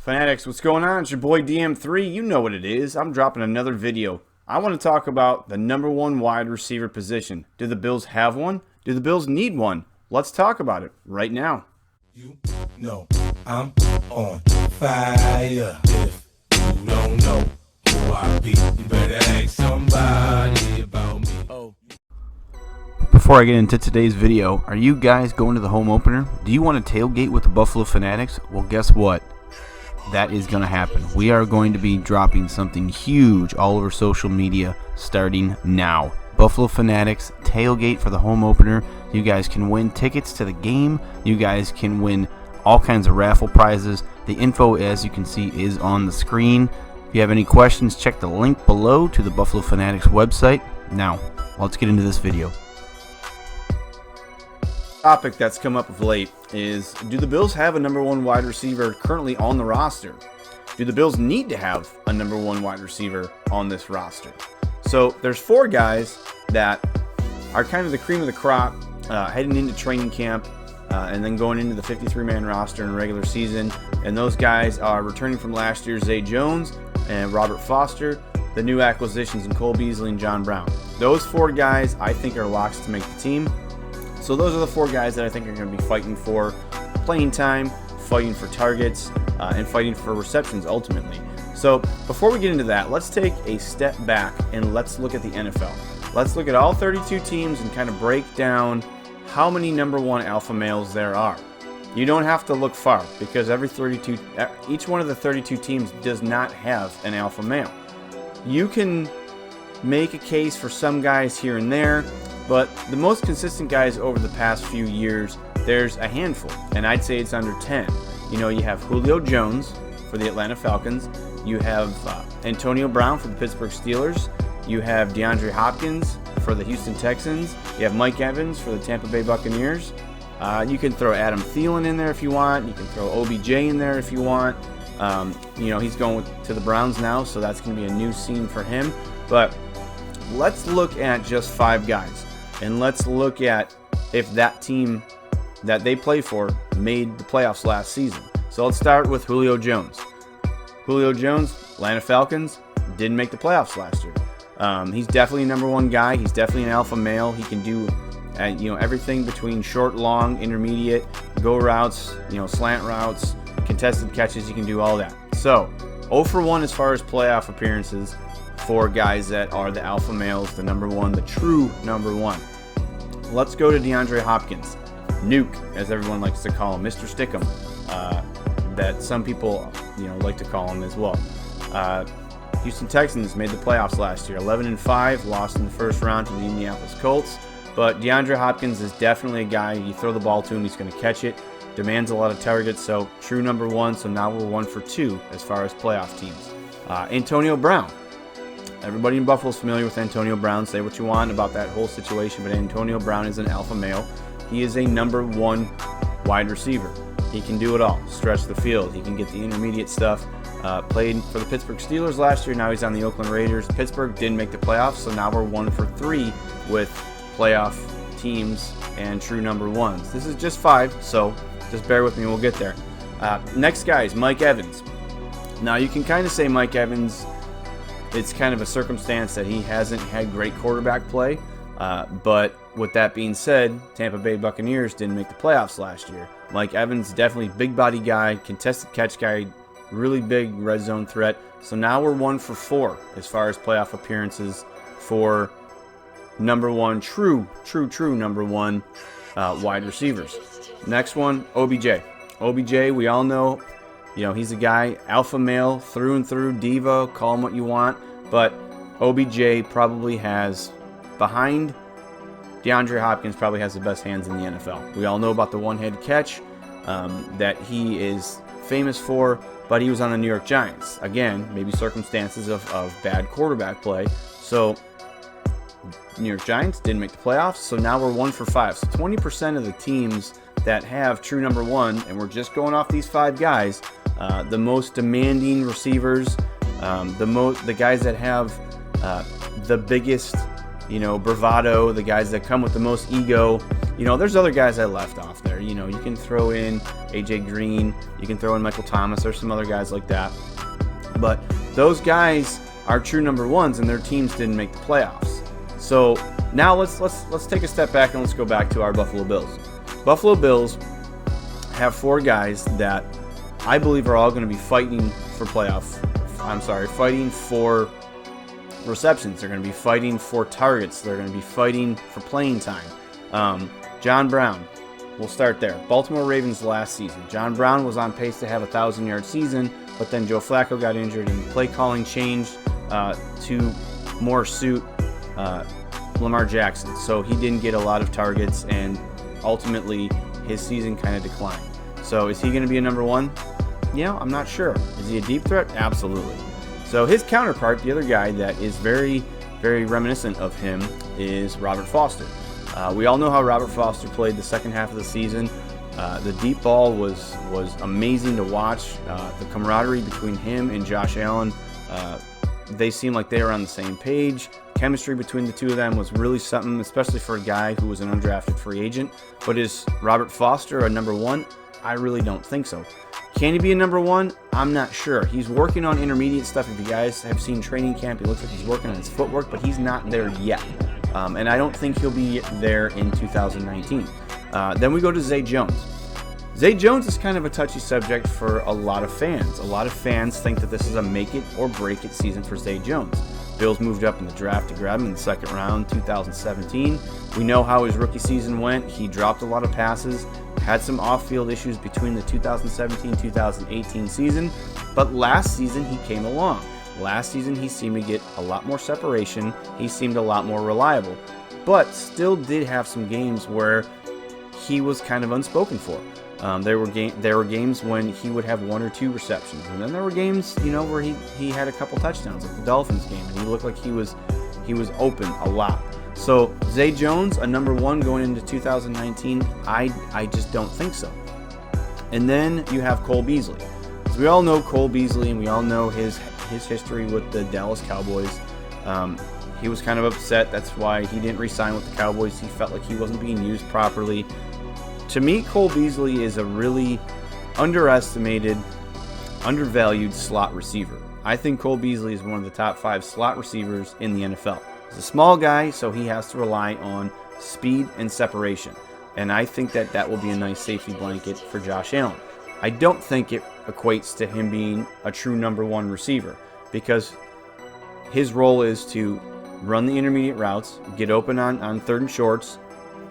Fanatics, what's going on? It's your boy DM3. You know what it is. I'm dropping another video. I want to talk about the number one wide receiver position. Do the Bills have one? Do the Bills need one? Let's talk about it right now. You know I'm on fire. If you don't know who I be, you better ask somebody about me. Before I get into today's video, are you guys going to the home opener? Do you want to tailgate with the Buffalo Fanatics? Well, guess what? That is going to happen. We are going to be dropping something huge all over social media starting now. Buffalo Fanatics tailgate for the home opener. You guys can win tickets to the game. You guys can win all kinds of raffle prizes. The info, as you can see, is on the screen. If you have any questions, check the link below to the Buffalo Fanatics website. Now, let's get into this video. Topic that's come up of late is, do the Bills have a number one wide receiver currently on the roster? Do the Bills need to have a number one wide receiver on this roster? So there's four guys that are kind of the cream of the crop heading into training camp and then going into the 53-man roster in the regular season. And those guys are returning from last year's Zay Jones and Robert Foster, the new acquisitions in Cole Beasley and John Brown. Those four guys I think are locks to make the team. So those are the four guys that I think are going to be fighting for playing time, fighting for targets, and fighting for receptions ultimately. So before we get into that, let's take a step back and let's look at the NFL. Let's look at all 32 teams and kind of break down how many number one alpha males there are. You don't have to look far because each one of the 32 teams does not have an alpha male. You can make a case for some guys here and there, but the most consistent guys over the past few years, there's a handful, and I'd say it's under 10. You know, you have Julio Jones for the Atlanta Falcons. You have Antonio Brown for the Pittsburgh Steelers. You have DeAndre Hopkins for the Houston Texans. You have Mike Evans for the Tampa Bay Buccaneers. You can throw Adam Thielen in there if you want. You can throw OBJ in there if you want. You know, he's going to the Browns now, so that's going to be a new scene for him. But let's look at just five guys. And let's look at if that team that they play for made the playoffs last season. So let's start with Julio Jones. Julio Jones, Atlanta Falcons, didn't make the playoffs last year. He's definitely a number one guy. He's definitely an alpha male. He can do everything between short, long, intermediate, go routes, slant routes, contested catches. He can do all that. So 0 for 1 as far as playoff appearances for guys that are the alpha males, the number one, the true number one. Let's go to DeAndre Hopkins. Nuke, as everyone likes to call him, Mr. Stickum, that some people like to call him as well. Houston Texans made the playoffs last year, 11-5, lost in the first round to the Indianapolis Colts. But DeAndre Hopkins is definitely a guy, you throw the ball to him, he's going to catch it, demands a lot of targets, so true number one. So now we're 1 for 2 as far as playoff teams. Antonio Brown. Everybody in Buffalo is familiar with Antonio Brown. Say what you want about that whole situation, but Antonio Brown is an alpha male. He is a number one wide receiver. He can do it all. Stretch the field. He can get the intermediate stuff. Played for the Pittsburgh Steelers last year. Now he's on the Oakland Raiders. Pittsburgh didn't make the playoffs, so now we're 1 for 3 with playoff teams and true number ones. This is just 5, so just bear with me. We'll get there. Next guy is Mike Evans. Now you can kind of say Mike Evans, it's kind of a circumstance that he hasn't had great quarterback play. But with that being said, Tampa Bay Buccaneers didn't make the playoffs last year. Mike Evans, definitely big body guy, contested catch guy, really big red zone threat. So now we're 1 for 4 as far as playoff appearances for number one, true number one wide receivers. Next one, OBJ. OBJ, we all know, he's a guy, alpha male through and through, diva, call him what you want. But OBJ probably has, behind DeAndre Hopkins, probably has the best hands in the NFL. We all know about the one-handed catch that he is famous for, but he was on the New York Giants. Again, maybe circumstances of bad quarterback play. So New York Giants didn't make the playoffs, so now we're 1 for 5. So 20% of the teams that have true number one, and we're just going off these 5 guys, the most demanding receivers, the guys that have the biggest bravado, the guys that come with the most ego, There's other guys I left off there. You can throw in A.J. Green, you can throw in Michael Thomas, there's some other guys like that. But those guys are true number ones, and their teams didn't make the playoffs. So now let's take a step back and let's go back to our Buffalo Bills. Buffalo Bills have 4 guys that I believe are all going to be fighting for fighting for receptions. They're going to be fighting for targets. They're going to be fighting for playing time. John Brown, we'll start there. Baltimore Ravens last season. John Brown was on pace to have a 1,000-yard season, but then Joe Flacco got injured and play calling changed to more suit Lamar Jackson. So he didn't get a lot of targets, and ultimately his season kind of declined. So is he going to be a number 1? I'm not sure. Is he a deep threat? Absolutely. So his counterpart, the other guy that is very, very reminiscent of him, is Robert Foster. We all know how Robert Foster played the second half of the season. The deep ball was amazing to watch. The camaraderie between him and Josh Allen, they seemed like they were on the same page. Chemistry between the two of them was really something, especially for a guy who was an undrafted free agent. But is Robert Foster a number 1? I really don't think so. Can he be a number 1? I'm not sure. He's working on intermediate stuff. If you guys have seen training camp, it looks like he's working on his footwork, but he's not there yet. And I don't think he'll be there in 2019. Then we go to Zay Jones. Zay Jones is kind of a touchy subject for a lot of fans. A lot of fans think that this is a make it or break it season for Zay Jones. Bills moved up in the draft to grab him in the second round, 2017. We know how his rookie season went. He dropped a lot of passes, had some off-field issues between the 2017-2018 season, but last season he came along. Last season he seemed to get a lot more separation. He seemed a lot more reliable, but still did have some games where he was kind of unspoken for. There were games when he would have 1 or 2 receptions, and then there were games, where he had a couple touchdowns, like the Dolphins game, and he looked like he was open a lot. So Zay Jones, a number 1 going into 2019, I just don't think so. And then you have Cole Beasley. So we all know Cole Beasley, and we all know his history with the Dallas Cowboys. He was kind of upset. That's why he didn't re-sign with the Cowboys. He felt like he wasn't being used properly. To me, Cole Beasley is a really underestimated, undervalued slot receiver. I think Cole Beasley is one of the top 5 slot receivers in the NFL. He's a small guy, so he has to rely on speed and separation. And I think that will be a nice safety blanket for Josh Allen. I don't think it equates to him being a true number 1 receiver, because his role is to run the intermediate routes, get open on 3rd and shorts,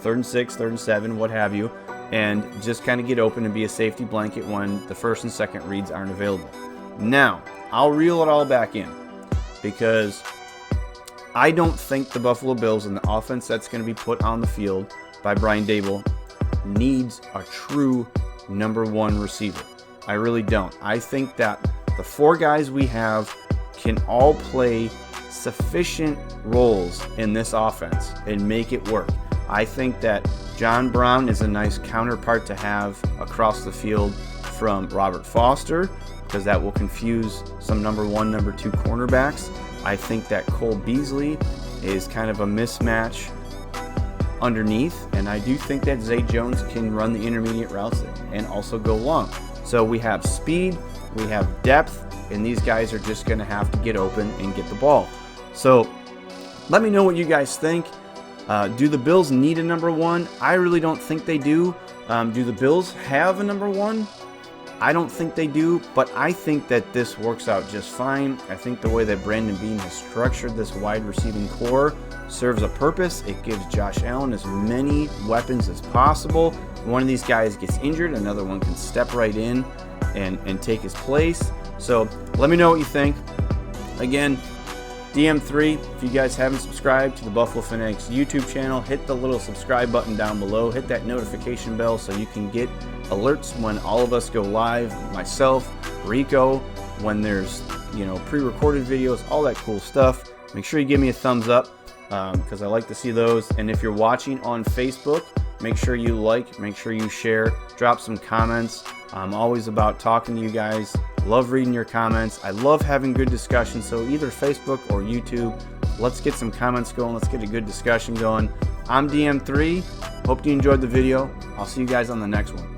3rd and 6, 3rd and 7, what have you, and just kind of get open and be a safety blanket when the 1st and 2nd reads aren't available. Now, I'll reel it all back in, because I don't think the Buffalo Bills and the offense that's going to be put on the field by Brian Daboll needs a true number 1 receiver. I really don't. I think that the 4 guys we have can all play sufficient roles in this offense and make it work. I think that John Brown is a nice counterpart to have across the field from Robert Foster, because that will confuse some number 1, number 2 cornerbacks. I think that Cole Beasley is kind of a mismatch underneath, and I do think that Zay Jones can run the intermediate routes and also go long. So we have speed, we have depth, and these guys are just going to have to get open and get the ball. So let me know what you guys think. Do the Bills need a number 1? I really don't think they do. Do the Bills have a number 1? I don't think they do, but I think that this works out just fine. I think the way that Brandon Beane has structured this wide receiving core serves a purpose. It gives Josh Allen as many weapons as possible. If one of these guys gets injured, another one can step right in and take his place. So let me know what you think. Again, DM3, if you guys haven't subscribed to the Buffalo Fanatics YouTube channel, hit the little subscribe button down below. Hit that notification bell so you can get alerts when all of us go live. Myself, Rico, when there's pre-recorded videos, all that cool stuff. Make sure you give me a thumbs up because I like to see those. And if you're watching on Facebook, make sure you like, make sure you share, drop some comments. I'm always about talking to you guys. Love reading your comments. I love having good discussions. So either Facebook or YouTube, let's get some comments going. Let's get a good discussion going. I'm DM3. Hope you enjoyed the video. I'll see you guys on the next one.